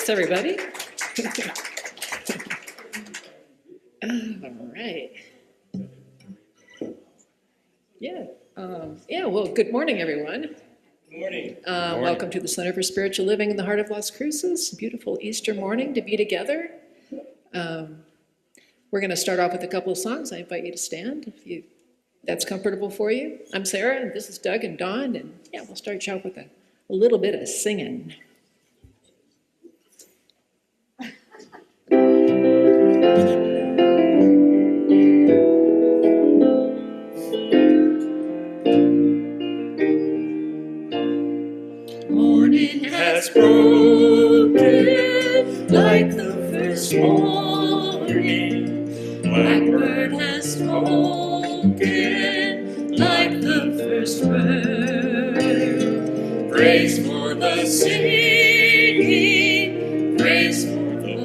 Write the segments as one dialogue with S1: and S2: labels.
S1: Thanks, everybody. All right. Well, good morning, everyone.
S2: Good morning.
S1: Welcome to the Center for Spiritual Living in the heart of Las Cruces. Beautiful Easter morning to be together. We're going to start off with a couple of songs. I invite you to stand if that's comfortable for you. I'm Sarah, and this is Doug and Dawn, and we'll start you out with a little bit of singing.
S2: Morning has broken like the first morning. Blackbird has spoken like the first word. Praise for the singing, praise for the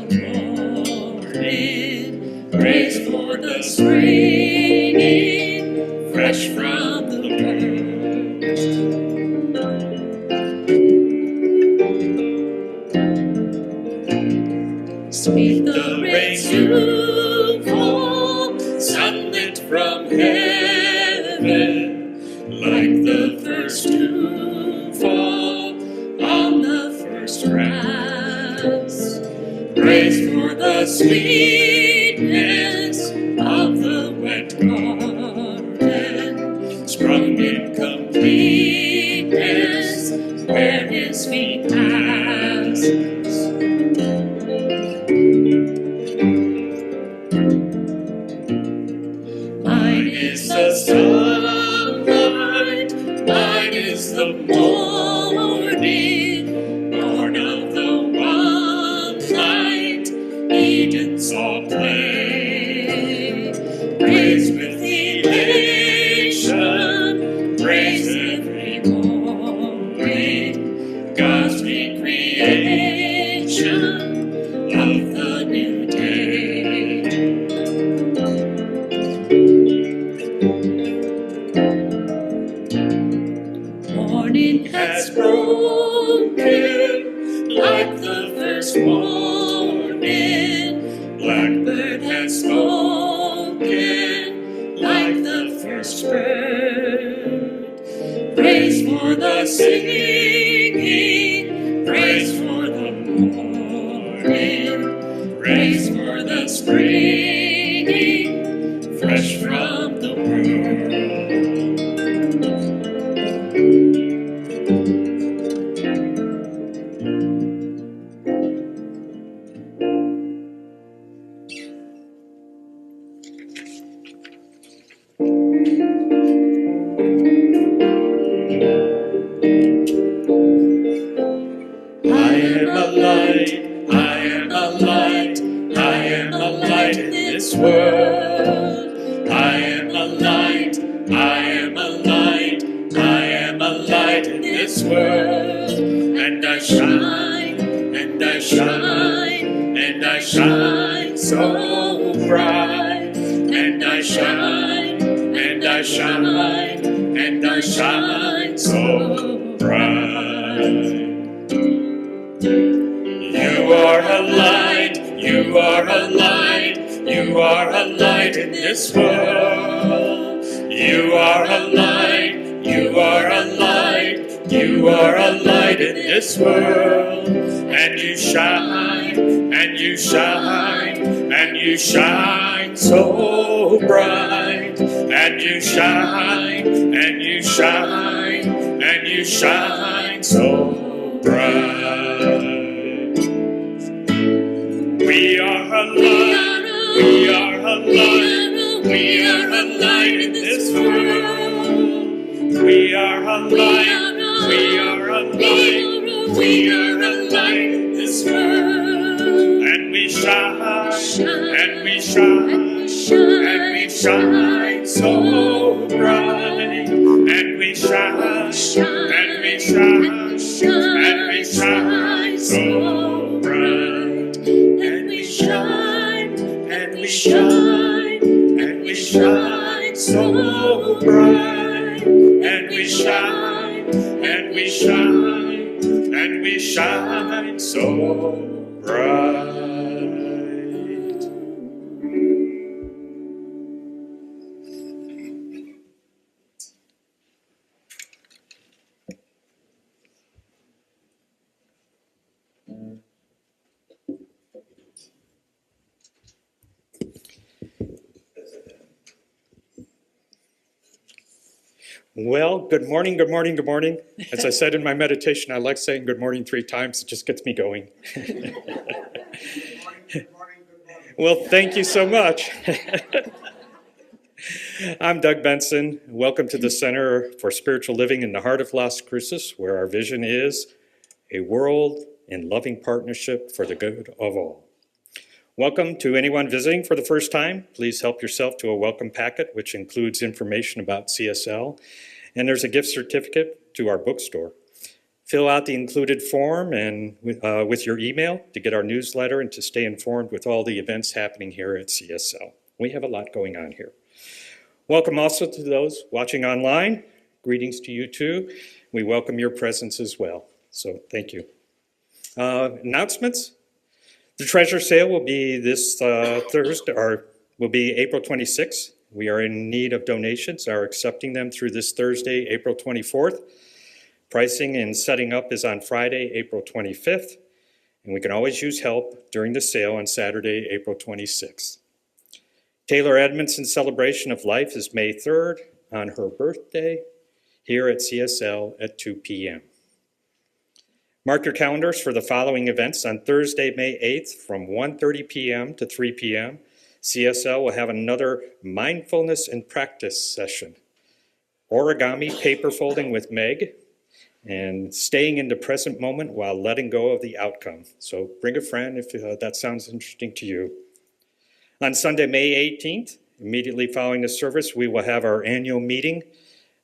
S2: morning, praise for the springing, fresh from the bird. Speak the rain to fall, sunlit from heaven, like the first to fall on the first grass. Praise for the sweetness of the wet garden, sprung in completeness where his feet pass. Mine is the sunlight, mine is the morning, born of the one light, Eden saw play. Praise with elation, praise every morning, God's recreation of the new day. Morning has broken like the first morning. Blackbird has spoken like the first bird. Praise for the singing, praise for the morning, praise for the springing, fresh from the world. World. I am a light, I am a light, I am a light in this world. And I shine, and I shine, and I shine so bright. And I shine, and I shine, and I shine so bright. You are a light, you are a light. You are a light in this world. You are a light, you are a light, you are a light in this world. And you shine, and you shine, and you shine so bright. And you shine, and you shine, and you shine so bright. We are a light. We are a light, we are a light in this world. We are a light, we are a light, we are a light in this world. And we shine, and we shine, and we shine so bright. And we shine, and we shine, and we shine so bright. And we shine, and we shine, and we shine so bright. And we shine, and we shine, and we shine so bright. Well, good morning, good morning, good morning. As I said in my meditation, I like saying good morning 3 times. It just gets me going. Well, thank you so much. I'm Doug Benson. Welcome to the Center for Spiritual Living in the heart of Las Cruces, where our vision is a world in loving partnership for the good of all. Welcome to anyone visiting for the first time. Please help yourself to a welcome packet, which includes information about CSL. And there's a gift certificate to our bookstore. Fill out the included form and with your email to get our newsletter and to stay informed with all the events happening here at CSL. We have a lot going on here. Welcome also to those watching online. Greetings to you too. We welcome your presence as well. So thank you. Announcements. The treasure sale will be this Thursday, or will be April 26th. We are in need of donations, are accepting them through this Thursday, April 24th. Pricing and setting up is on Friday, April 25th, and we can always use help during the sale on Saturday, April 26th. Taylor Edmondson's celebration of life is May 3rd on her birthday here at CSL at 2 p.m. Mark your calendars for the following events on Thursday, May 8th from 1:30 p.m. to 3 p.m. CSL will have another mindfulness and practice session. Origami paper folding with Meg and staying in the present moment while letting go of the outcome. So bring a friend if that sounds interesting to you. On Sunday, May 18th, immediately following the service, we will have our annual meeting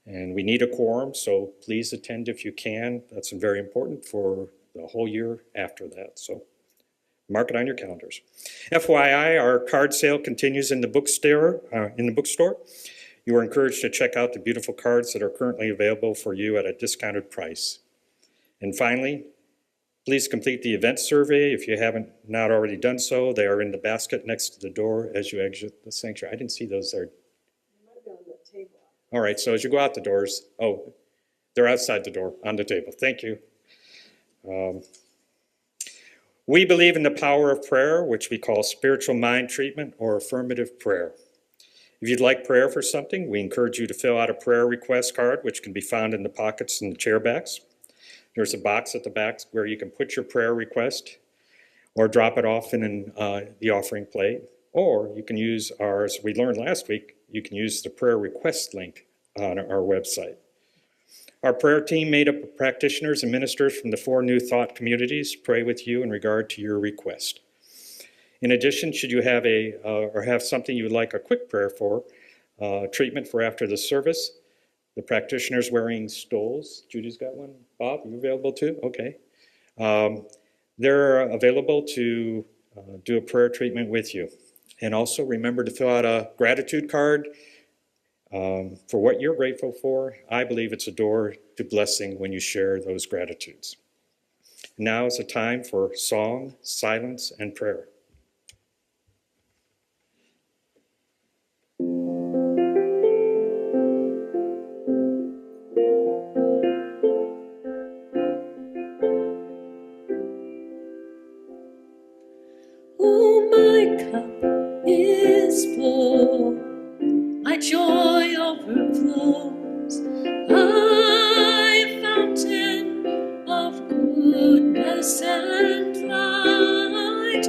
S2: and we need a quorum, so please attend if you can. That's very important for the whole year after that. So mark it on your calendars. FYI, our card sale continues in the bookstore. You are encouraged to check out the beautiful cards that are currently available for you at a discounted price. And finally, please complete the event survey if you haven't not already done so. They are in the basket next to the door as you exit the sanctuary. I didn't see those there. All right, so as you go out the doors, they're outside the door on the table. Thank you. We believe in the power of prayer, which we call spiritual mind treatment or affirmative prayer. If you'd like prayer for something, we encourage you to fill out a prayer request card, which can be found in the pockets and the chair backs. There's a box at the back where you can put your prayer request or drop it off in the offering plate. Or you can use ours, we learned last week, you can use the prayer request link on our website. Our prayer team, made up of practitioners and ministers from the 4 New Thought communities, pray with you in regard to your request. In addition, should you have have something you would like a quick prayer for, treatment for after the service, the practitioners wearing stoles. Judy's got one. Bob, you available too? Okay. They're available to do a prayer treatment with you. And also remember to fill out a gratitude card for what you're grateful for. I believe it's a door to blessing when you share those gratitudes. Now is a time for song, silence, and prayer.
S3: Oh, my cup is full, my joy overflows. I, fountain of goodness and light,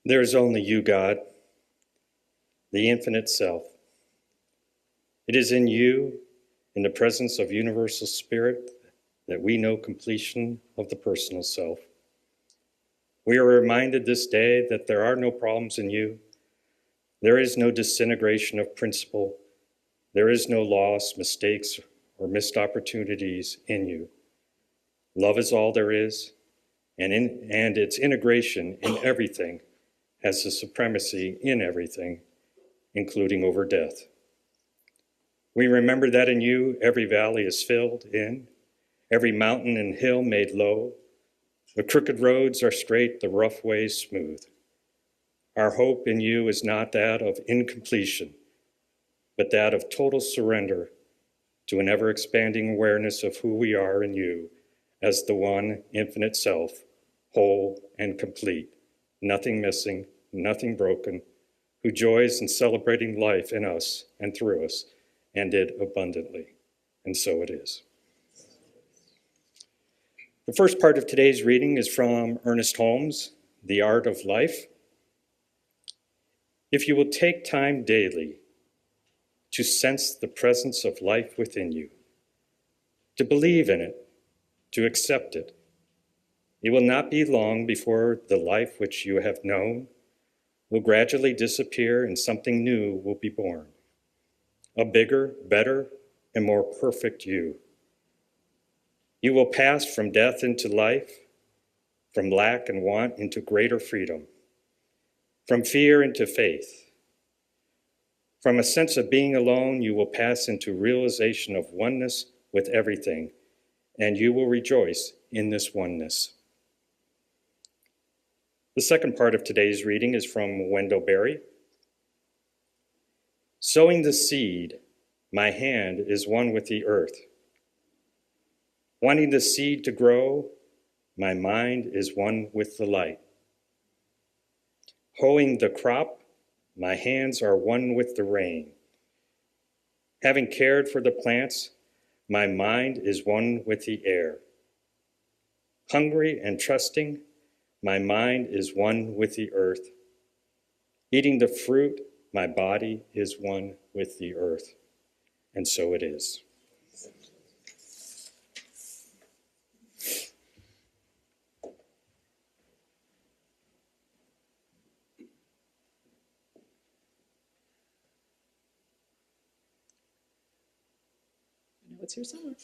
S4: There is only you, God, the infinite self. It is in you, in the presence of universal spirit, that we know completion of the personal self. We are reminded this day that there are no problems in you. There is no disintegration of principle. There is no loss, mistakes, or missed opportunities in you. Love is all there is, and its integration in everything has the supremacy in everything, including over death. We remember that in you, every valley is filled in, every mountain and hill made low. The crooked roads are straight, the rough ways smooth. Our hope in you is not that of incompletion, but that of total surrender to an ever-expanding awareness of who we are in you as the one infinite self, whole and complete, nothing missing, nothing broken, who joys in celebrating life in us and through us, and did abundantly. And so it is. The first part of today's reading is from Ernest Holmes, The Art of Life. If you will take time daily to sense the presence of life within you, to believe in it, to accept it, it will not be long before the life which you have known will gradually disappear and something new will be born. A bigger, better, and more perfect you. You will pass from death into life, from lack and want into greater freedom, from fear into faith. From a sense of being alone, you will pass into realization of oneness with everything, and you will rejoice in this oneness. The second part of today's reading is from Wendell Berry. Sowing the seed, my hand is one with the earth. Wanting the seed to grow, my mind is one with the light. Hoeing the crop, my hands are one with the rain. Having cared for the plants, my mind is one with the air. Hungry and trusting, my mind is one with the earth. Eating the fruit, my body is one with the earth. And so it is.
S1: I know it's here somewhere.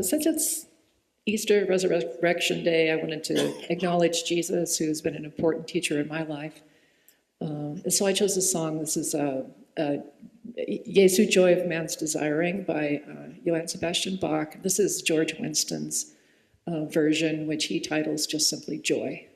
S1: Since it's Easter, Resurrection Day, I wanted to acknowledge Jesus, who's been an important teacher in my life. And so I chose this song. This is Jesu Joy of Man's Desiring by Johann Sebastian Bach. This is George Winston's version, which he titles just simply Joy.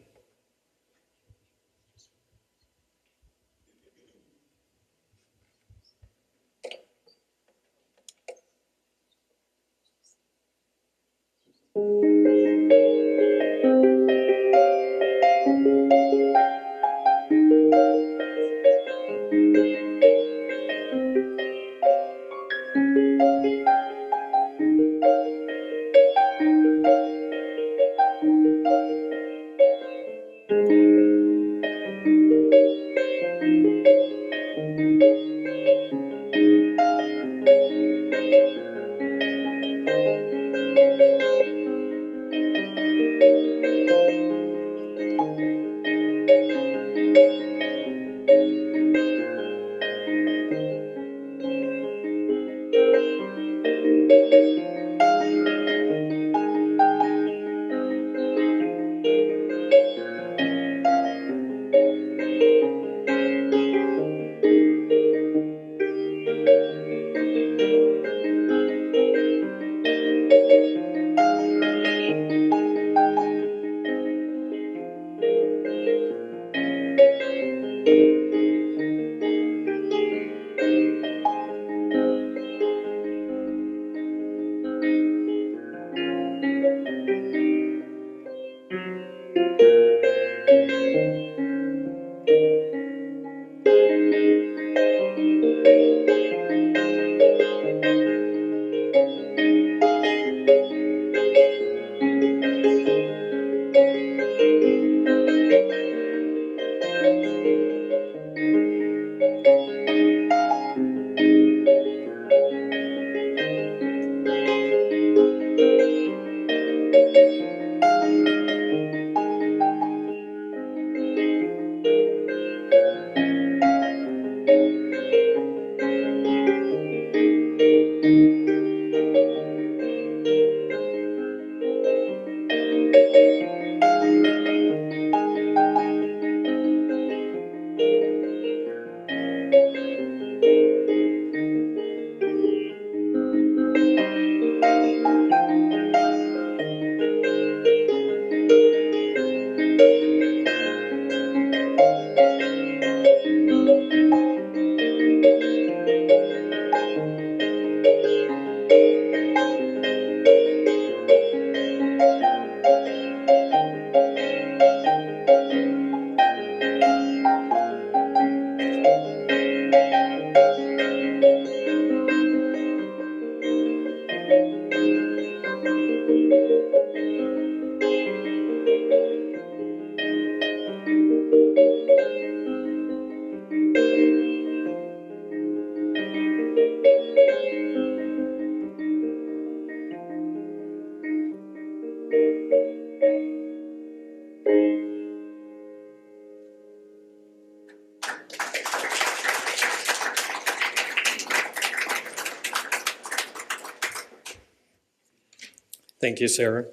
S4: Thank you, Sarah.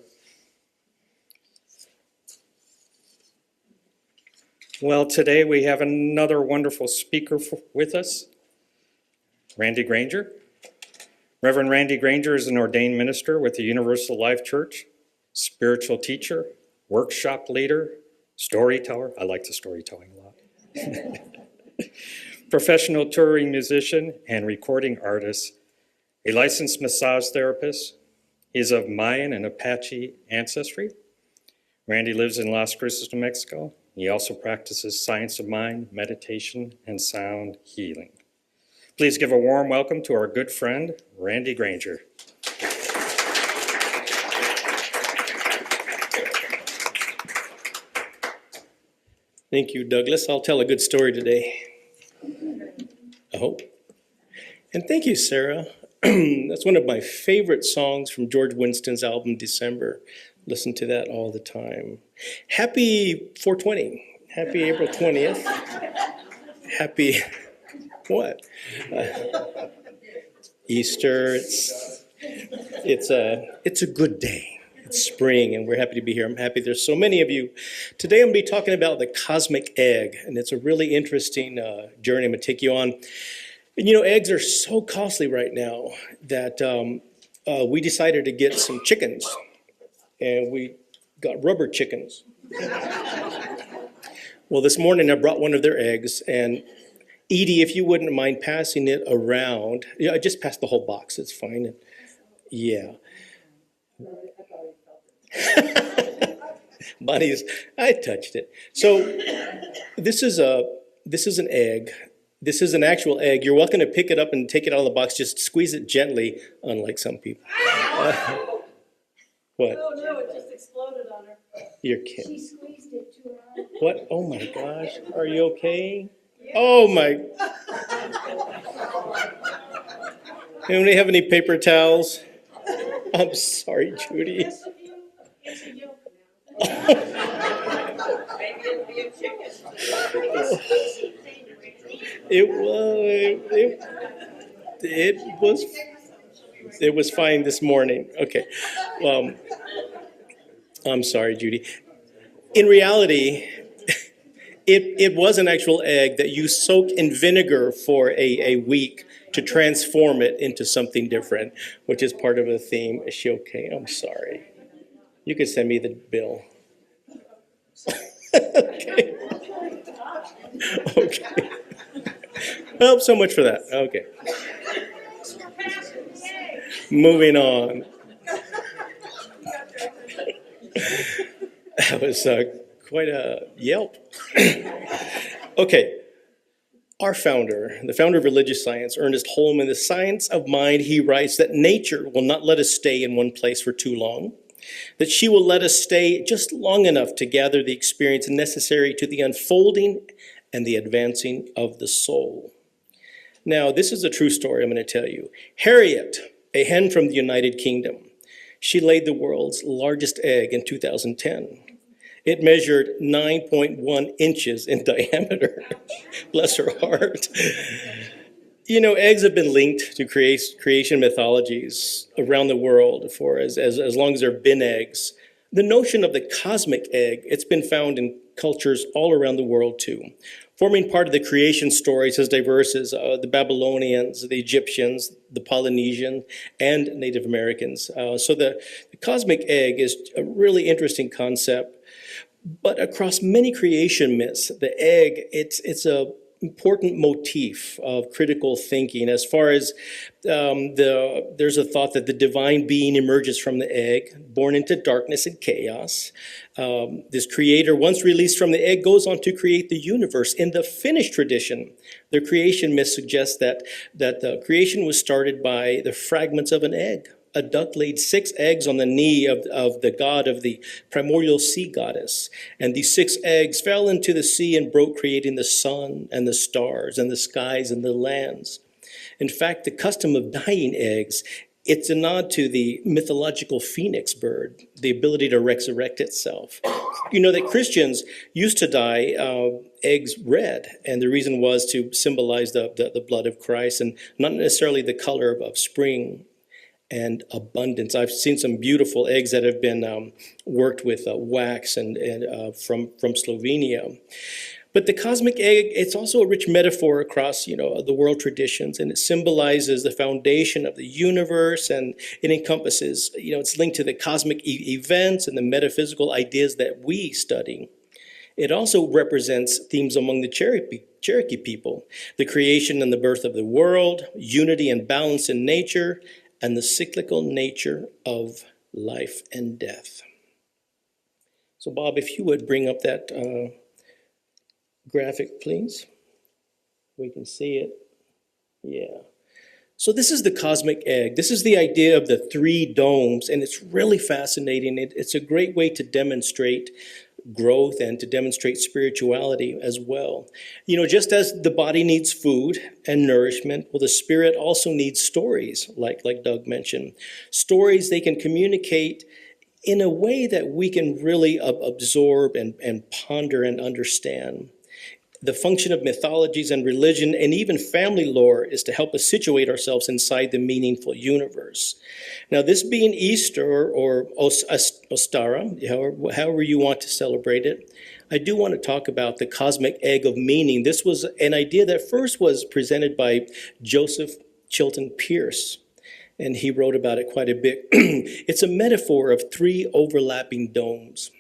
S4: Well, today we have another wonderful speaker with us, Randy Granger. Reverend Randy Granger is an ordained minister with the Universal Life Church, spiritual teacher, workshop leader, storyteller. I like the storytelling a lot. Professional touring musician and recording artist, a licensed massage therapist. He is of Mayan and Apache ancestry. Randy lives in Las Cruces, New Mexico. He also practices science of mind, meditation, and sound healing. Please give a warm welcome to our good friend, Randy Granger.
S5: Thank you, Douglas. I'll tell a good story today. I hope. And thank you, Sarah. That's one of my favorite songs from George Winston's album, December. Listen to that all the time. Happy 420. Happy April 20th. Happy, what? Easter. It's a good day. It's spring, and we're happy to be here. I'm happy there's so many of you. Today I'm going to be talking about the cosmic egg, and it's a really interesting journey I'm going to take you on. And you know, eggs are so costly right now that we decided to get some chickens, and we got rubber chickens. Well, this morning I brought one of their eggs, and Edie, if you wouldn't mind passing it around. Yeah, I just passed the whole box. It's fine. Yeah. Bonnie's, I touched it. So this is an egg. This is an actual egg. You're welcome to pick it up and take it out of the box. Just squeeze it gently, unlike some people. What?
S6: No, it just exploded on her.
S5: You're kidding.
S6: She squeezed it too hard.
S5: What? Oh my gosh. Are you okay? Yeah. Oh my. Anybody have any paper towels? I'm sorry, Judy.
S6: It's a yolk now. Maybe it'll be a chicken.
S5: It was fine this morning. Okay. I'm sorry, Judy. In reality, it was an actual egg that you soak in vinegar for a week to transform it into something different, which is part of the theme. Is she okay? I'm sorry. You could send me the bill. Okay. Okay. Well, so much for that. Okay. Moving on. That was quite a yelp. Okay. Our founder, the founder of religious science, Ernest Holm, in The Science of Mind, he writes that nature will not let us stay in one place for too long, that she will let us stay just long enough to gather the experience necessary to the unfolding and the advancing of the soul. Now, this is a true story I'm going to tell you. Harriet, a hen from the United Kingdom, she laid the world's largest egg in 2010. It measured 9.1 inches in diameter. Bless her heart. You know, eggs have been linked to creation mythologies around the world for as long as there have been eggs. The notion of the cosmic egg, it's been found in cultures all around the world too, forming part of the creation stories as diverse as the Babylonians, the Egyptians, the Polynesian, and Native Americans. So the cosmic egg is a really interesting concept. But across many creation myths, the egg, it's a important motif of critical thinking as far as there's a thought that the divine being emerges from the egg, born into darkness and chaos. This creator, once released from the egg, goes on to create the universe. In the Finnish tradition, the creation myth suggests that the creation was started by the fragments of an egg. A duck laid 6 eggs on the knee of the god of the primordial sea goddess. And these 6 eggs fell into the sea and broke, creating the sun and the stars and the skies and the lands. In fact, the custom of dyeing eggs, it's a nod to the mythological phoenix bird, the ability to resurrect itself. You know that Christians used to dye eggs red, and the reason was to symbolize the blood of Christ and not necessarily the color of spring and abundance. I've seen some beautiful eggs that have been worked with wax and from Slovenia. But the cosmic egg, it's also a rich metaphor across, the world traditions, and it symbolizes the foundation of the universe, and it encompasses, it's linked to the cosmic events and the metaphysical ideas that we study. It also represents themes among the Cherokee people, the creation and the birth of the world, unity and balance in nature, and the cyclical nature of life and death. So Bob, if you would bring up that graphic, please. We can see it. Yeah. So this is the cosmic egg. This is the idea of the three domes, and it's really fascinating. It's a great way to demonstrate growth and to demonstrate spirituality as well. Just as the body needs food and nourishment, well, the spirit also needs stories, like Doug mentioned. Stories they can communicate in a way that we can really absorb and ponder and understand. The function of mythologies and religion and even family lore is to help us situate ourselves inside the meaningful universe. Now, this being Easter or Ostara, however you want to celebrate it, I do want to talk about the cosmic egg of meaning. This was an idea that first was presented by Joseph Chilton Pearce, and he wrote about it quite a bit. It's a metaphor of three overlapping domes.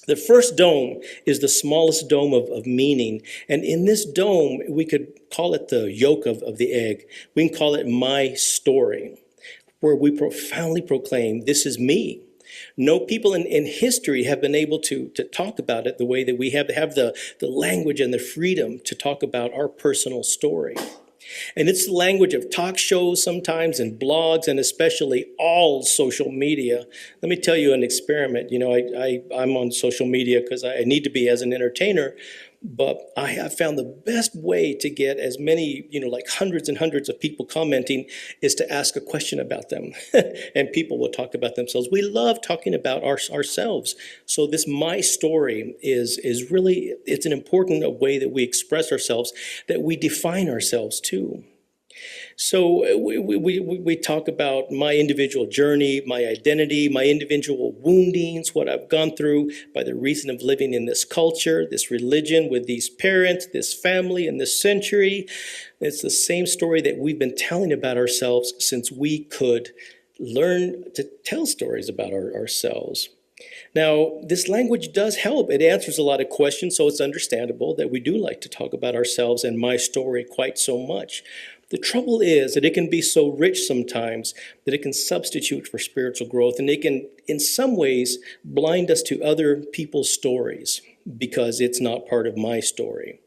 S5: The first dome is the smallest dome of meaning. And in this dome, we could call it the yolk of the egg. We can call it my story, where we profoundly proclaim, this is me. No people in history have been able to talk about it the way that we have the language and the freedom to talk about our personal story. And it's the language of talk shows sometimes and blogs and especially all social media. Let me tell you an experiment. I'm on social media because I need to be as an entertainer, but I have found the best way to get as many, like hundreds and hundreds of people commenting is to ask a question about them. And people will talk about themselves. We love talking about ourselves. So this my story is really, it's an important way that we express ourselves, that we define ourselves too. So we talk about my individual journey, my identity, my individual woundings, what I've gone through by the reason of living in this culture, this religion, with these parents, this family, and this century. It's the same story that we've been telling about ourselves since we could learn to tell stories about ourselves. Now, this language does help. It answers a lot of questions, so it's understandable that we do like to talk about ourselves and my story quite so much. The trouble is that it can be so rich sometimes that it can substitute for spiritual growth, and it can, in some ways, blind us to other people's stories because it's not part of my story.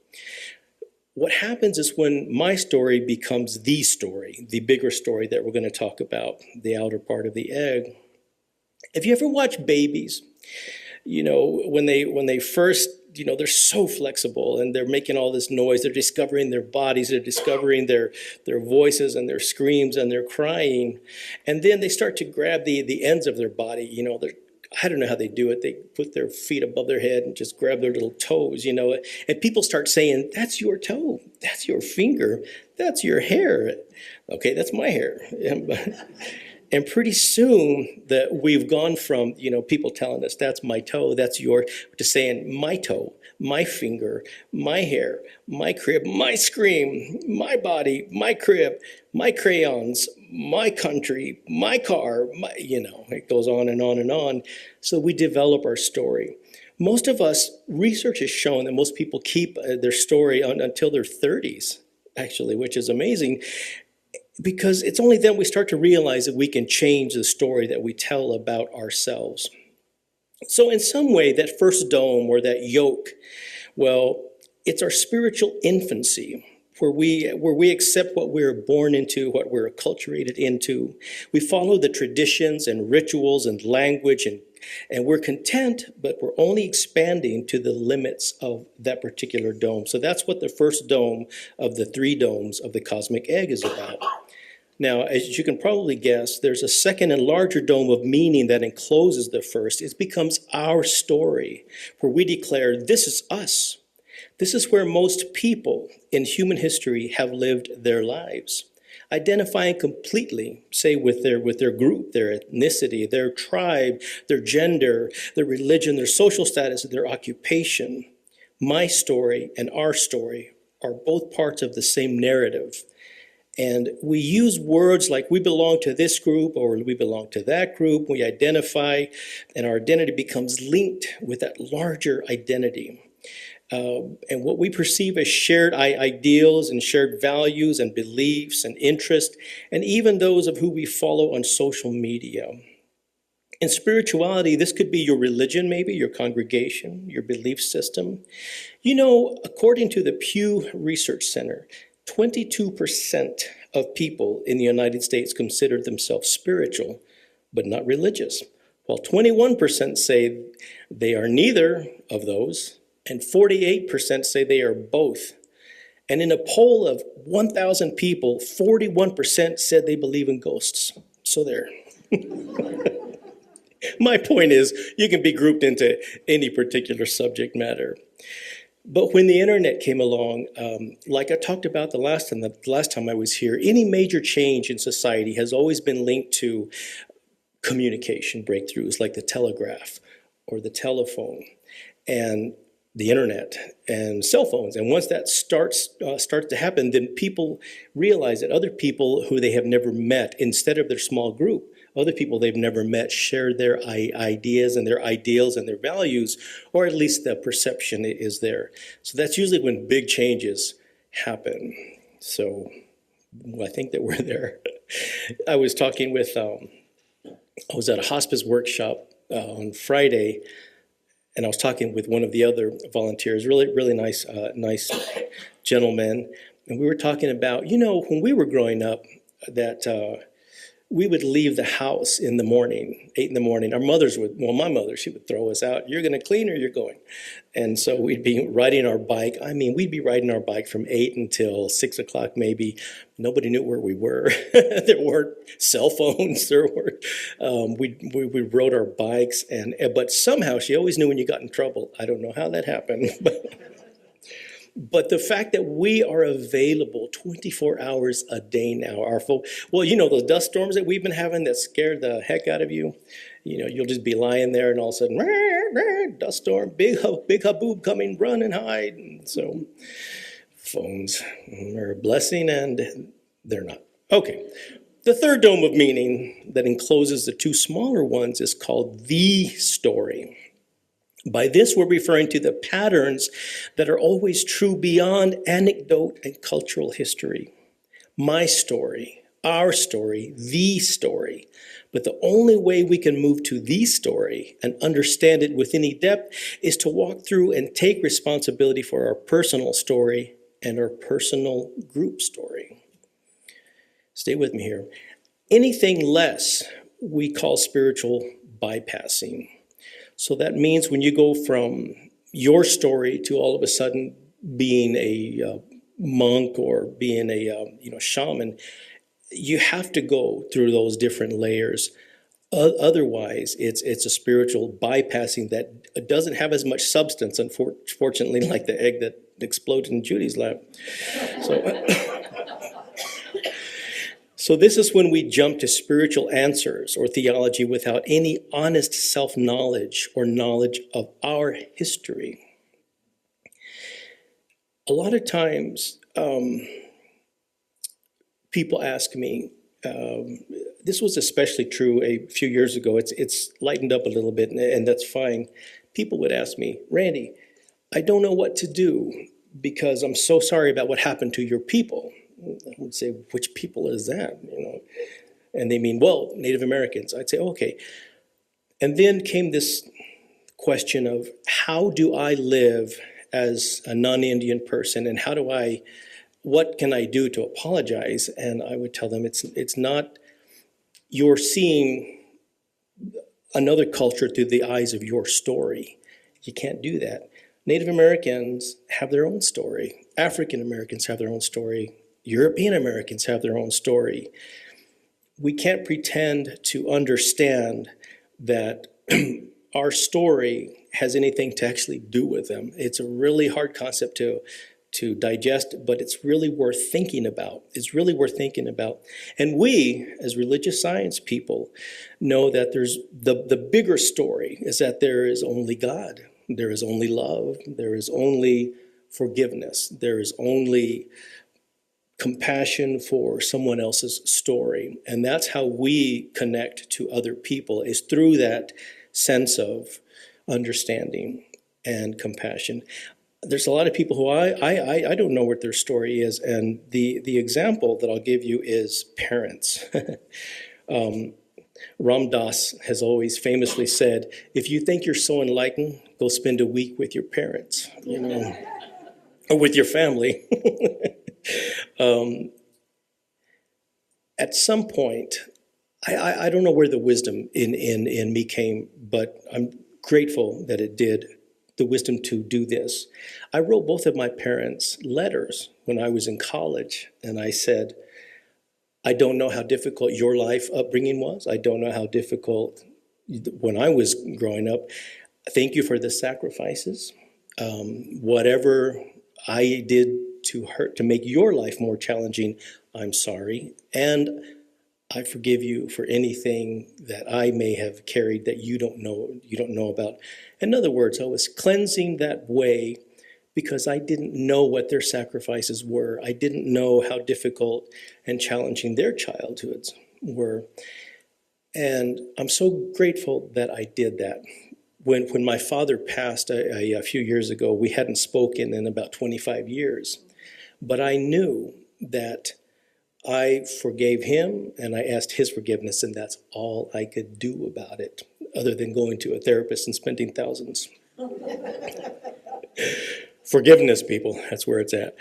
S5: What happens is when my story becomes the story, the bigger story that we're going to talk about, the outer part of the egg. Have you ever watched babies? When they first, they're so flexible and they're making all this noise. They're discovering their bodies. They're discovering their voices and their screams and their crying. And then they start to grab the ends of their body. I don't know how they do it. They put their feet above their head and just grab their little toes, And people start saying, that's your toe. That's your finger. That's your hair. Okay, that's my hair. And pretty soon that we've gone from, people telling us that's my toe, that's your, to saying my toe, my finger, my hair, my crib, my scream, my body, my crib, my crayons, my country, my car, it goes on and on and on. So we develop our story. Most of us, research has shown that most people keep their story until their 30s, actually, which is amazing. Because it's only then we start to realize that we can change the story that we tell about ourselves. So in some way, that first dome or that yolk, well, it's our spiritual infancy where we accept what we're born into, what we're acculturated into. We follow the traditions and rituals and language and we're content, but we're only expanding to the limits of that particular dome. So that's what the first dome of the three domes of the cosmic egg is about. Now, as you can probably guess, there's a second and larger dome of meaning that encloses the first. It becomes our story, where we declare, this is us. This is where most people in human history have lived their lives. identifying completely, say with their group, their ethnicity, their tribe, their gender, their religion, their social status, their occupation. My story and our story are both parts of the same narrative. And we use words like we belong to this group or we belong to that group. We identify, and our identity becomes linked with that larger identity. And what we perceive as shared ideals and shared values and beliefs and interests, and even those of who we follow on social media. In spirituality, this could be your religion, maybe your congregation, your belief system. You know, according to the Pew Research Center, 22% of people in the United States consider themselves spiritual, but not religious, while 21% say they are neither of those, and 48% say they are both. And in a poll of 1,000 people, 41% said they believe in ghosts. So there. My point is, you can be grouped into any particular subject matter. But when the internet came along, like I talked about the last time I was here, any major change in society has always been linked to communication breakthroughs like the telegraph or the telephone and the internet and cell phones. And once that starts to happen, then people realize that other people who they have never met, instead of their small group, other people they've never met share their ideas and their ideals and their values, or at least the perception is there. So that's usually when big changes happen. So I think that we're there. I was talking with, I was at a hospice workshop on Friday, and I was talking with one of the other volunteers, really nice gentleman. And we were talking about, you know, when we were growing up, that we would leave the house in the morning, 8 in the morning. Our mothers would, well, my mother, she would throw us out. You're going to clean or you're going. And so we'd be riding our bike. I mean, we'd be riding our bike from 8 until 6 o'clock maybe. Nobody knew where we were. There weren't cell phones. We rode our bikes. But somehow she always knew when you got in trouble. I don't know how that happened. But the fact that we are available 24 hours a day now, well, you know, those dust storms that we've been having that scared the heck out of you, you know, you'll just be lying there and all of a sudden, rah, rah, dust storm, big haboob coming, run and hide. And so phones are a blessing and they're not. Okay. The third dome of meaning that encloses the two smaller ones is called the story. By this, we're referring to the patterns that are always true beyond anecdote and cultural history. My story, our story, the story. But the only way we can move to the story and understand it with any depth is to walk through and take responsibility for our personal story and our personal group story. Stay with me here. Anything less we call spiritual bypassing. So that means when you go from your story to all of a sudden being a monk or being a shaman, you have to go through those different layers. Otherwise, it's a spiritual bypassing that doesn't have as much substance, unfortunately, like the egg that exploded in Judy's lap. So this is when we jump to spiritual answers or theology without any honest self-knowledge or knowledge of our history. A lot of times, people ask me, this was especially true a few years ago. It's lightened up a little bit, and that's fine. People would ask me, Randy, I don't know what to do because I'm so sorry about what happened to your people. I would say, which people is that? And they mean, well, Native Americans. I'd say, okay. And then came this question of how do I live as a non-Indian person, and what can I do to apologize? And I would tell them it's not you're seeing another culture through the eyes of your story. You can't do that. Native Americans have their own story. African Americans have their own story. European Americans have their own story. We can't pretend to understand that our story has anything to actually do with them. It's a really hard concept to to digest, but it's really worth thinking about. It's really worth thinking about. And we, as religious science people, know that there's the bigger story is that there is only God. There is only love. There is only forgiveness. There is only compassion for someone else's story. And that's how we connect to other people, is through that sense of understanding and compassion. There's a lot of people who I don't know what their story is, and the example that I'll give you is parents. Ram Dass has always famously said, if you think you're so enlightened, go spend a week with your parents, or with your family. At some point, I don't know where the wisdom in me came, but I'm grateful that it did, the wisdom to do this. I wrote both of my parents letters when I was in college, and I said, I don't know how difficult your life upbringing was. I don't know how difficult when I was growing up. Thank you for the sacrifices. Whatever I did to make your life more challenging, I'm sorry. And I forgive you for anything that I may have carried that you don't know about. In other words, I was cleansing that way because I didn't know what their sacrifices were. I didn't know how difficult and challenging their childhoods were. And I'm so grateful that I did that. When my father passed a few years ago, we hadn't spoken in about 25 years. But I knew that I forgave him and I asked his forgiveness, and that's all I could do about it, other than going to a therapist and spending thousands. Forgiveness, people, that's where it's at.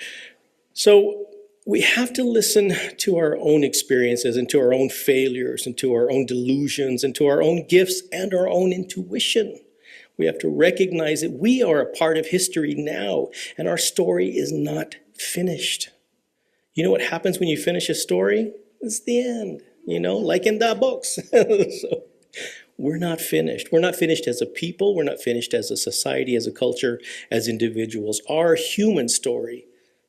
S5: So we have to listen to our own experiences and to our own failures and to our own delusions and to our own gifts and our own intuition. We have to recognize that we are a part of history now, and our story is not finished. You know what happens when you finish a story? It's the end, like in the books. So we're not finished. We're not finished as a people. We're not finished as a society, as a culture, as individuals. Our human story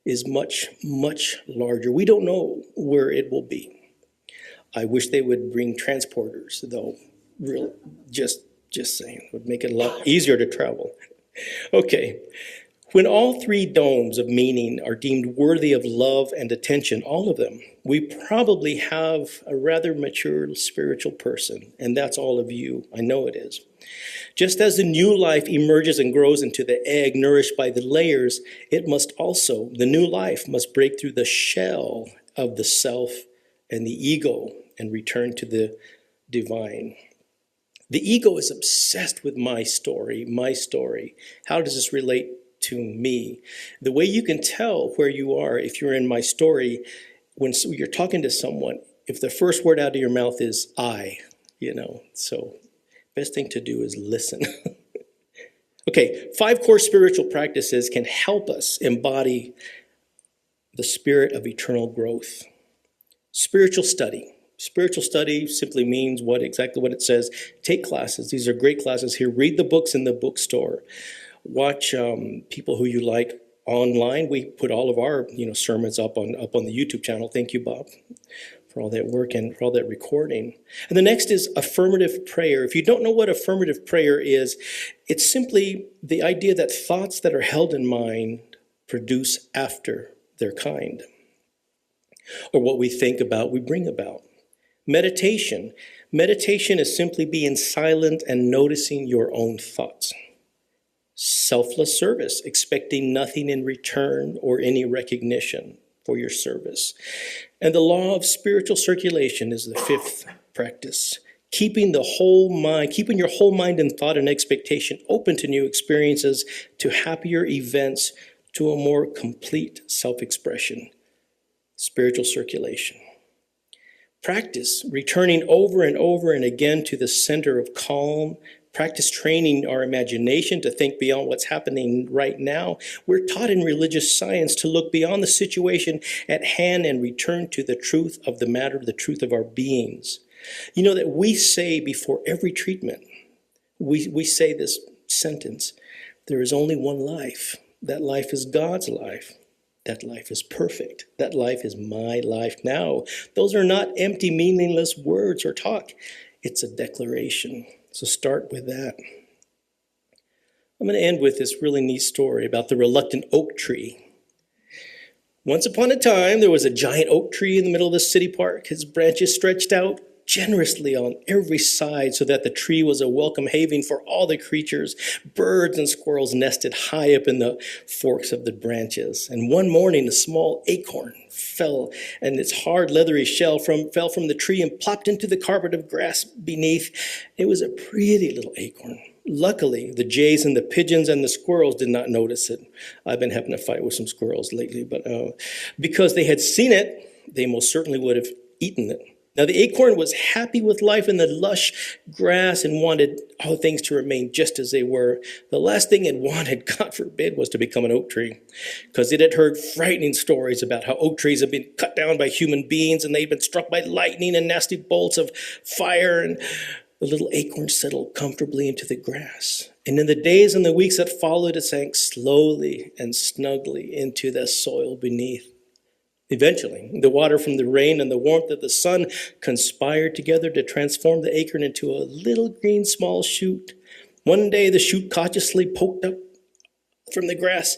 S5: is much, much larger. We don't know where it will be. I wish they would bring transporters, though. Just saying, it would make it a lot easier to travel. Okay. When all three domes of meaning are deemed worthy of love and attention, all of them, we probably have a rather mature spiritual person, and that's all of you. I know it is. Just as the new life emerges and grows into the egg nourished by the layers, the new life must break through the shell of the self and the ego and return to the divine. The ego is obsessed with my story. How does this relate to me? The way you can tell where you are if you're in my story, when you're talking to someone, if the first word out of your mouth is I, so best thing to do is listen. Okay, 5 core spiritual practices can help us embody the spirit of eternal growth. Spiritual study. Spiritual study simply means exactly what it says. Take classes. These are great classes here. Read the books in the bookstore. Watch people who you like online. We put all of our sermons up on the YouTube channel. Thank you, Bob, for all that work and for all that recording. And the next is affirmative prayer. If you don't know what affirmative prayer is, it's simply the idea that thoughts that are held in mind produce after their kind. Or what we think about, we bring about. Meditation. Meditation is simply being silent and noticing your own thoughts. Selfless service, expecting nothing in return or any recognition for your service. And the law of spiritual circulation is the 5th practice. Keeping your whole mind and thought and expectation open to new experiences, to happier events, to a more complete self-expression. Spiritual circulation. Practice returning over and over and again to the center of calm. Practice training our imagination to think beyond what's happening right now. We're taught in religious science to look beyond the situation at hand and return to the truth of the matter, the truth of our beings. You know that we say before every treatment, we say this sentence, there is only one life. That life is God's life. That life is perfect. That life is my life now. Those are not empty, meaningless words or talk. It's a declaration. So start with that. I'm going to end with this really neat story about the reluctant oak tree. Once upon a time, there was a giant oak tree in the middle of the city park. His branches stretched out generously on every side so that the tree was a welcome haven for all the creatures. Birds and squirrels nested high up in the forks of the branches. And one morning, a small acorn fell, and its hard, leathery shell fell from the tree and plopped into the carpet of grass beneath. It was a pretty little acorn. Luckily, the jays and the pigeons and the squirrels did not notice it. I've been having a fight with some squirrels lately, but because they had seen it, they most certainly would have eaten it. Now, the acorn was happy with life in the lush grass and wanted all things to remain just as they were. The last thing it wanted, God forbid, was to become an oak tree, because it had heard frightening stories about how oak trees have been cut down by human beings and they've been struck by lightning and nasty bolts of fire. And the little acorn settled comfortably into the grass. And in the days and the weeks that followed, it sank slowly and snugly into the soil beneath. Eventually, the water from the rain and the warmth of the sun conspired together to transform the acorn into a little green small shoot. One day, the shoot cautiously poked up from the grass.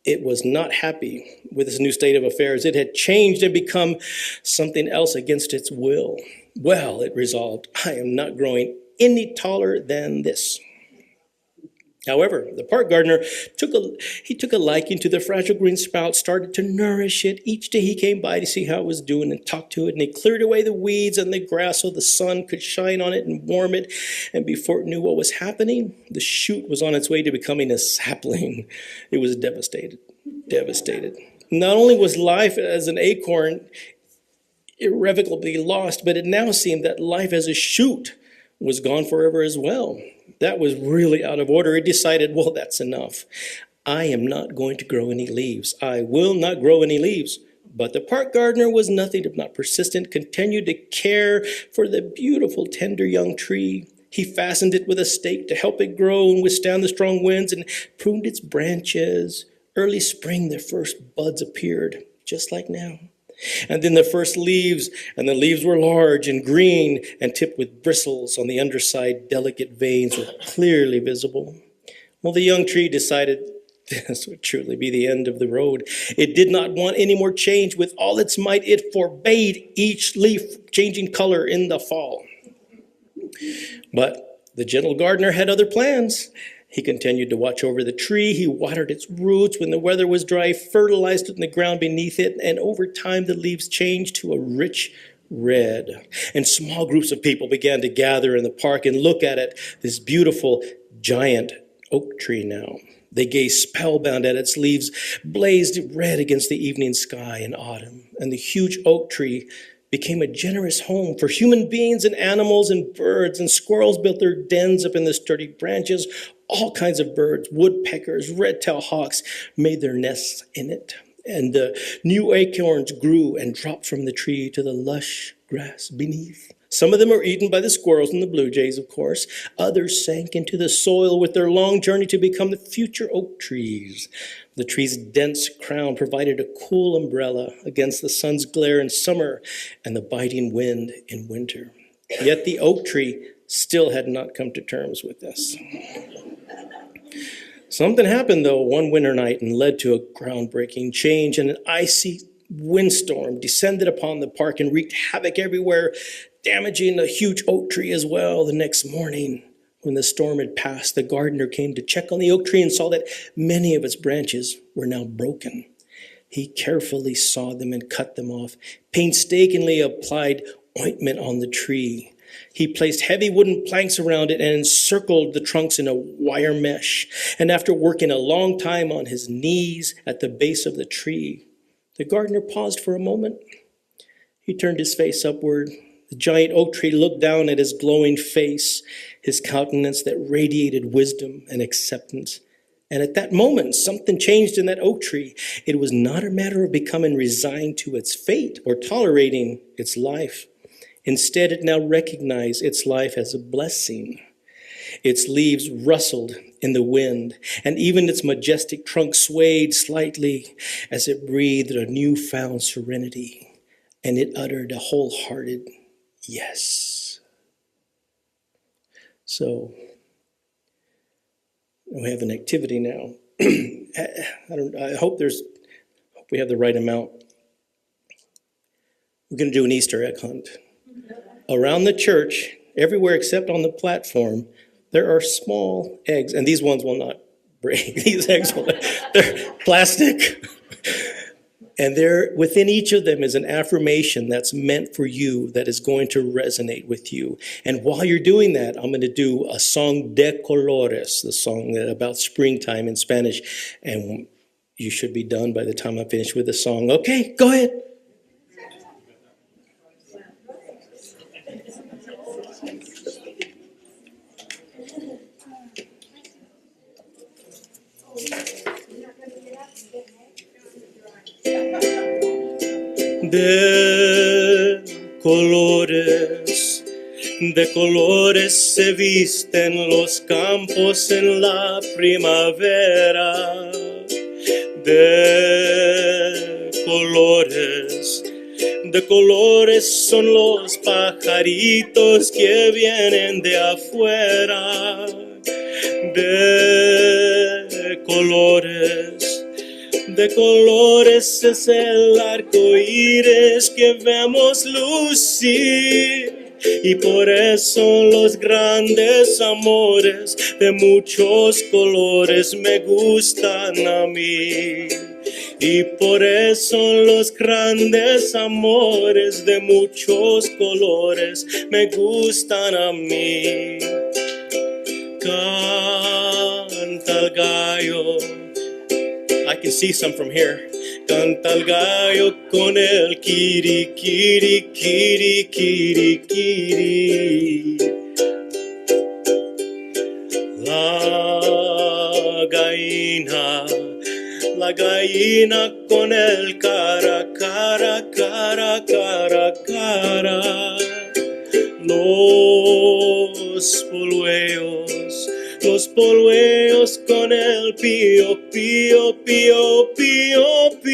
S5: It was not happy with its new state of affairs. It had changed and become something else against its will. Well, it resolved, I am not growing any taller than this. However, the park gardener took a liking to the fragile green sprout, started to nourish it. Each day he came by to see how it was doing and talked to it, and he cleared away the weeds and the grass so the sun could shine on it and warm it. And before it knew what was happening, the shoot was on its way to becoming a sapling. It was devastated. Not only was life as an acorn irrevocably lost, but it now seemed that life as a shoot was gone forever as well. That was really out of order. It decided, well, that's enough. I am not going to grow any leaves. I will not grow any leaves. But the park gardener was nothing if not persistent, continued to care for the beautiful, tender young tree. He fastened it with a stake to help it grow and withstand the strong winds and pruned its branches. Early spring, the first buds appeared, just like now. And then the first leaves, and the leaves were large and green and tipped with bristles. On the underside, delicate veins were clearly visible. Well, the young tree decided this would truly be the end of the road. It did not want any more change. With all its might, it forbade each leaf changing color in the fall. But the gentle gardener had other plans. He continued to watch over the tree. He watered its roots when the weather was dry, fertilized it in the ground beneath it, and over time the leaves changed to a rich red. And small groups of people began to gather in the park and look at it, this beautiful giant oak tree now. They gazed spellbound at its leaves, blazed red against the evening sky in autumn. And the huge oak tree became a generous home for human beings and animals and birds, and squirrels built their dens up in the sturdy branches. All kinds of birds, woodpeckers, red-tailed hawks made their nests in it. And the new acorns grew and dropped from the tree to the lush grass beneath. Some of them were eaten by the squirrels and the blue jays, of course. Others sank into the soil with their long journey to become the future oak trees. The tree's dense crown provided a cool umbrella against the sun's glare in summer and the biting wind in winter. Yet the oak tree still had not come to terms with this. Something happened, though, one winter night and led to a groundbreaking change, and an icy windstorm descended upon the park and wreaked havoc everywhere, damaging a huge oak tree as well. The next morning, when the storm had passed, the gardener came to check on the oak tree and saw that many of its branches were now broken. He carefully sawed them and cut them off, painstakingly applied ointment on the tree. He placed heavy wooden planks around it and encircled the trunks in a wire mesh. And after working a long time on his knees at the base of the tree, the gardener paused for a moment. He turned his face upward. The giant oak tree looked down at his glowing face, his countenance that radiated wisdom and acceptance. And at that moment, something changed in that oak tree. It was not a matter of becoming resigned to its fate or tolerating its life. Instead, it now recognized its life as a blessing. Its leaves rustled in the wind, and even its majestic trunk swayed slightly as it breathed a newfound serenity, and it uttered a wholehearted yes. So we have an activity now. I hope we have the right amount. We're going to do an Easter egg hunt. Around the church, everywhere except on the platform, there are small eggs, and these ones will not break. These eggs, they're plastic. And within each of them is an affirmation that's meant for you, that is going to resonate with you. And while you're doing that, I'm going to do a song de colores, the song about springtime in Spanish. And you should be done by the time I finish with the song. Okay, go ahead. De colores se visten los campos en la primavera. De colores son los pajaritos que vienen de afuera. De colores es el arco iris que vemos lucir. Y por eso los grandes amores de muchos colores me gustan a mí. Y por eso los grandes amores de muchos colores me gustan a mí. Canta el gallo. I can see some from here. Canta el gallo con el kiri, kiri, kiri, kiri, kiri. La gallina con el cara, cara, cara, cara, cara. Los polluelos con el pío, pío, pío, pío, pío.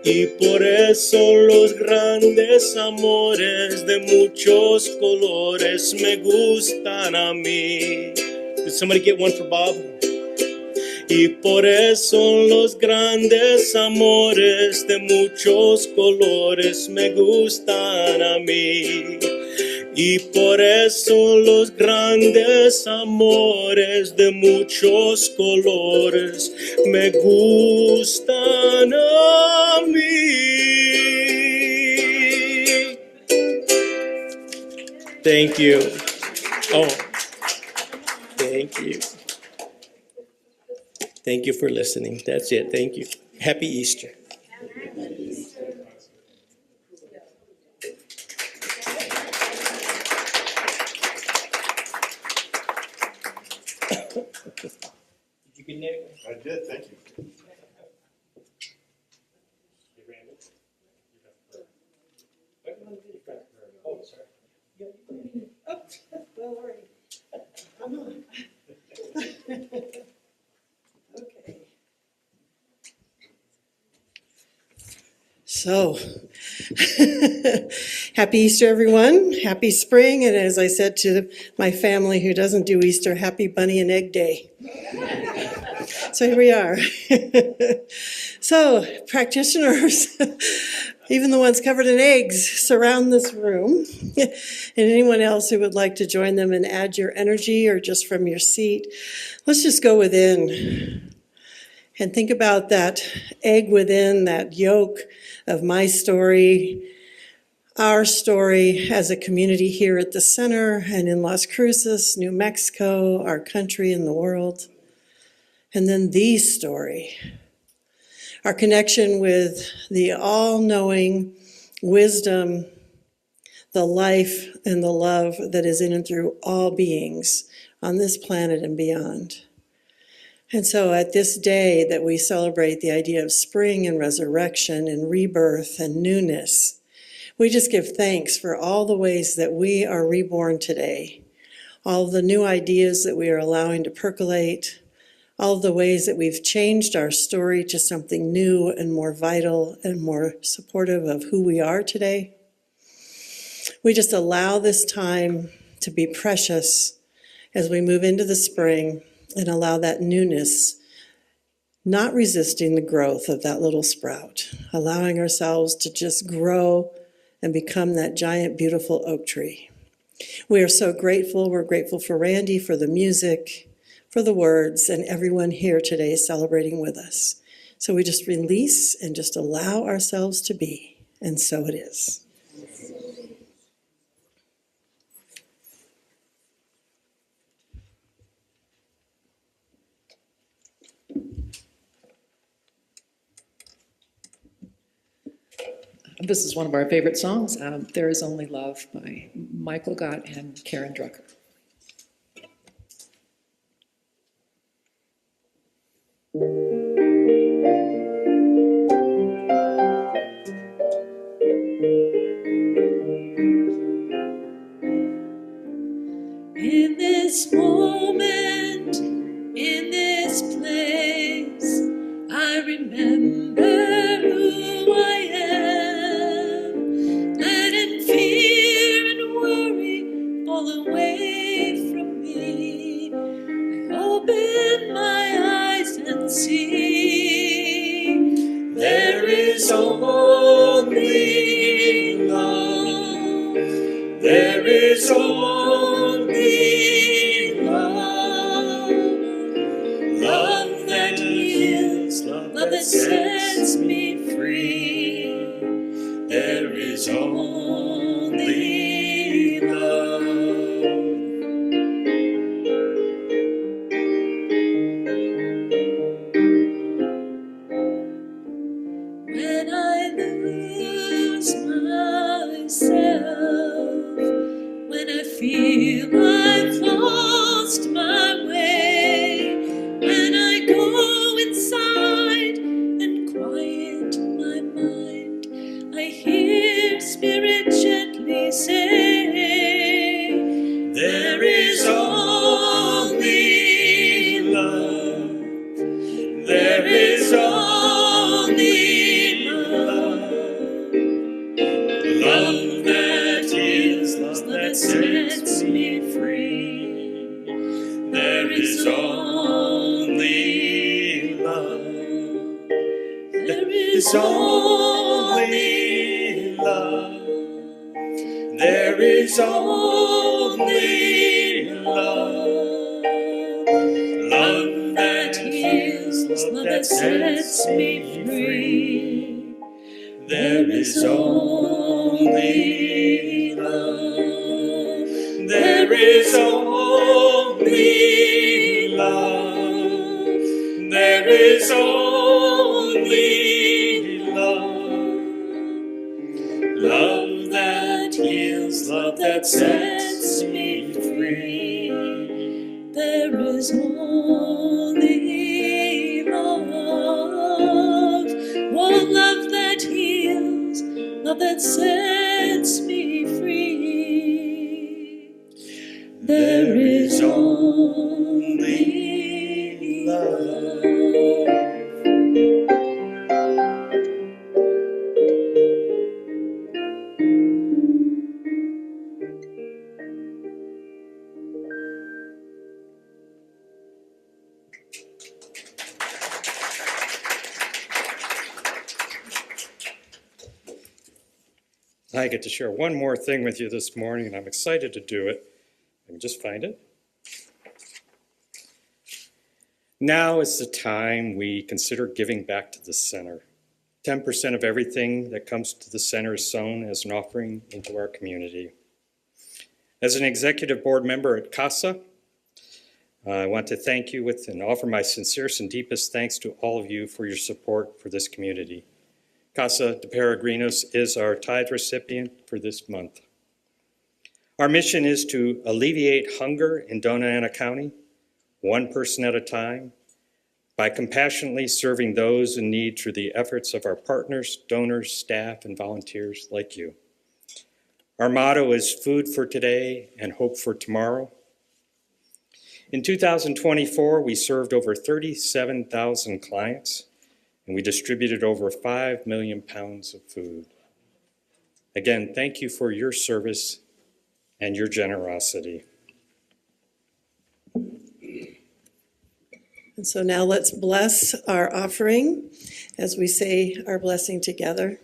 S5: Y por eso los grandes amores de muchos colores me gustan a mí. Did somebody get one for Bob? Y por eso los grandes amores de muchos colores me gustan a mí. Y por eso los grandes amores de muchos colores me gustan a mí. Thank you. Oh, thank you. Thank you for listening. That's it. Thank you. Happy Easter. Did you get it?
S7: I did, thank you.
S5: Oh, sorry.
S6: Oh, well, all right. Come on. Okay.
S8: So, happy Easter, everyone. Happy spring. And as I said to my family who doesn't do Easter, happy Bunny and Egg Day. So here we are. So, practitioners, even the ones covered in eggs, surround this room. And anyone else who would like to join them and add your energy or just from your seat, let's just go within and think about that egg within, that yolk of my story, our story as a community here at the center and in Las Cruces, New Mexico, our country and the world. And then the story, our connection with the all-knowing wisdom, the life and the love that is in and through all beings on this planet and beyond. And so at this day that we celebrate the idea of spring and resurrection and rebirth and newness, We just give thanks for all the ways that we are reborn today, all the new ideas that we are allowing to percolate, all the ways that we've changed our story to something new and more vital and more supportive of who we are today. We just allow this time to be precious as we move into the spring and allow that newness, not resisting the growth of that little sprout, allowing ourselves to just grow and become that giant, beautiful oak tree. We are so grateful. We're grateful for Randy, for the music, for the words, and everyone here today celebrating with us. So we just release and just allow ourselves to be, and so it is.
S1: This is one of our favorite songs, There Is Only Love by Michael Gott and Karen Drucker.
S3: In this moment, in this place, I remember who I am. Letting fear and worry fall away from me. I open my eyes and see there is only love. There is only love. Love that heals, love that sets me free. There is only love. When I lose myself, when I feel I've lost my way, when I go inside and quiet my mind, I hear Spirit gently say, there is only love. There is only love. Love that heals, love that sets me free. There is only love. There is only love. There is only love. Love that heals, love that sets me free. There is only love. There is only love. There is only love. Love that heals, love that sets me free. There is only love. Oh, love that heals, love that sets me free. There is only love.
S4: I get to share one more thing with you this morning, and I'm excited to do it. Let me just find it. Now is the time we consider giving back to the center. 10% of everything that comes to the center is sown as an offering into our community. As an executive board member at CASA, I want to thank you with and offer my sincerest and deepest thanks to all of you for your support for this community. Casa de Peregrinos is our tithe recipient for this month. Our mission is to alleviate hunger in Doña County, one person at a time, by compassionately serving those in need through the efforts of our partners, donors, staff, and volunteers like you. Our motto is food for today and hope for tomorrow. In 2024, we served over 37,000 clients, and we distributed over 5 million pounds of food. Again, thank you for your service and your generosity.
S8: And so now let's bless our offering as we say our blessing together.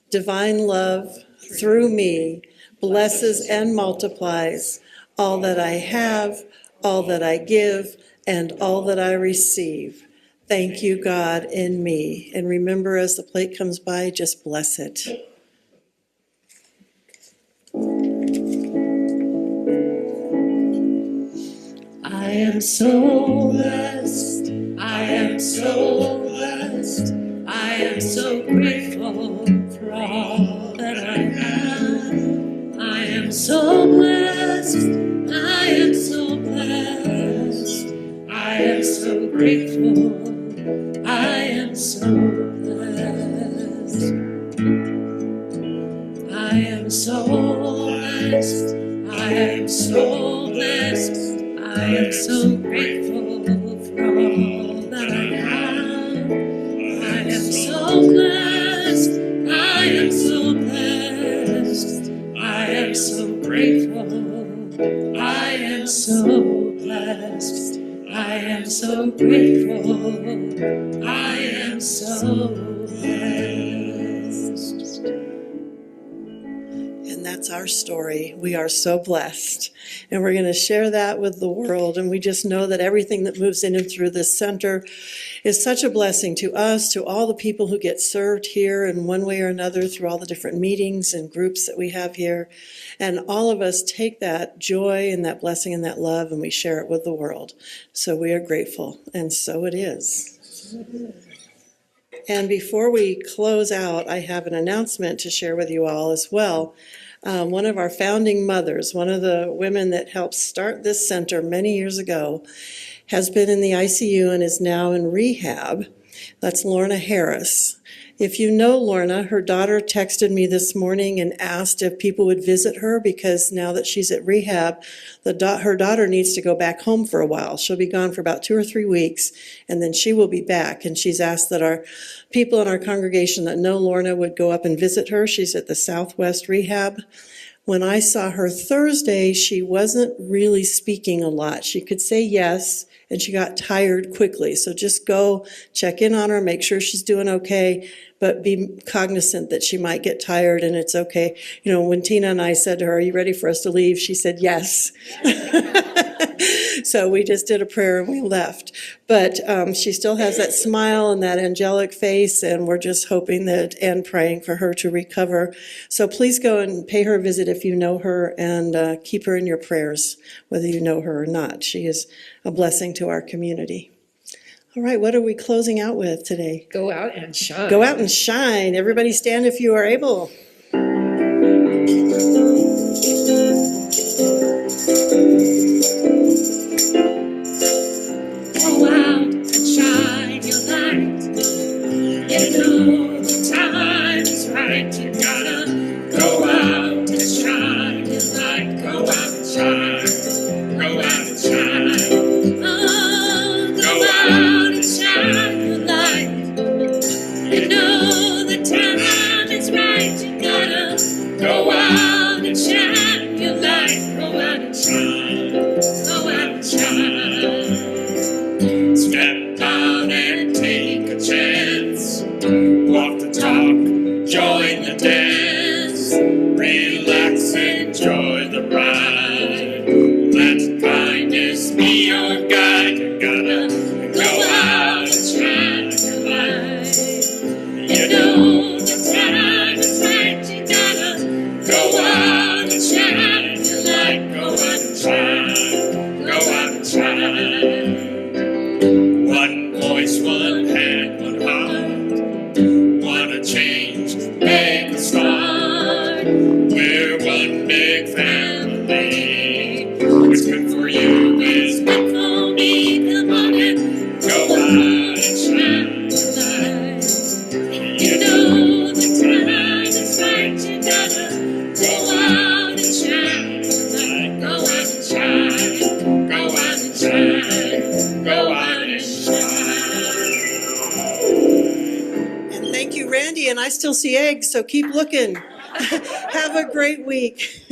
S8: Divine love through me blesses and multiplies all that I have, all that I give, and all that I receive. Thank you, God, in me. And remember, as the plate comes by, just bless it.
S3: I am so blessed. I am so blessed. I am so grateful for all that I have. I am so blessed. I am so blessed. I am so grateful. I am so blessed. I am so blessed. I am so blessed. I am so grateful for all that I have. I am so blessed. I am so blessed. I am so grateful. I am so blessed. I am so grateful. I am so blessed.
S8: And that's our story. We are so blessed. And we're going to share that with the world. And we just know that everything that moves in and through this center is such a blessing to us, to all the people who get served here in one way or another through all the different meetings and groups that we have here. And all of us take that joy and that blessing and that love and we share it with the world. So we are grateful. And so it is. And before we close out, I have an announcement to share with you all as well. One of our founding mothers, one of the women that helped start this center many years ago, has been in the ICU and is now in rehab. That's Lorna Harris. If you know Lorna, her daughter texted me this morning and asked if people would visit her because now that she's at rehab, her daughter needs to go back home for a while. She'll be gone for about 2 or 3 weeks, and then she will be back. And she's asked that our people in our congregation that know Lorna would go up and visit her. She's at the Southwest Rehab. When I saw her Thursday, she wasn't really speaking a lot. She could say yes, and she got tired quickly. So just go check in on her, make sure she's doing okay, but be cognizant that she might get tired and it's okay. You know, when Tina and I said to her, "Are you ready for us to leave?" She said yes. So we just did a prayer and we left. But she still has that smile and that angelic face, and we're just hoping that and praying for her to recover. So please go and pay her a visit if you know her, and keep her in your prayers, whether you know her or not. She is a blessing to our community. All right, what are we closing out with today?
S1: Go out and shine.
S8: Go out and shine. Everybody stand if you are able.
S3: Go out and shine your light. You know the time is right. You gotta go out and shine your light. Go out and shine. Go out and shine. Oh, go out and shine your light. You know the time is right. You gotta go out and shine your light. Go out and shine. Go out and shine. Step out and take a chance. Walk the talk, join the dance. Relax, enjoy the ride. Let kindness be your guide. You gotta go out and shine your light. You know the time is right. You gotta go out and shine your light. Go out and shine. Go out and shine. One voice, one hand, one heart. Wanna change, make a start.
S8: I still see eggs, so keep looking. Have a great week.